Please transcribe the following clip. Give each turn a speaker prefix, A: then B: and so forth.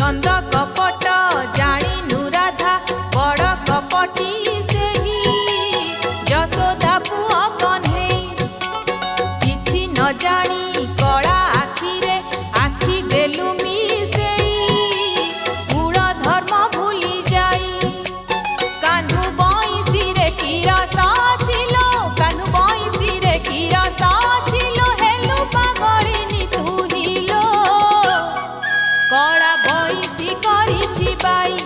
A: छंद कपट जाणिनु राधा बड़ कपटी सेही यशोदा पुआ कन्हई किछि न जानी कड़ा आखिरे आखि देलु मिसेई गुण धर्म भूली जाई कान्हु बंसी रे की रस छिलो कान्हु बंसी रे की रस छिलो हेलु पागलिनी तू हिलो कड़ा बंसी करिछि बाई।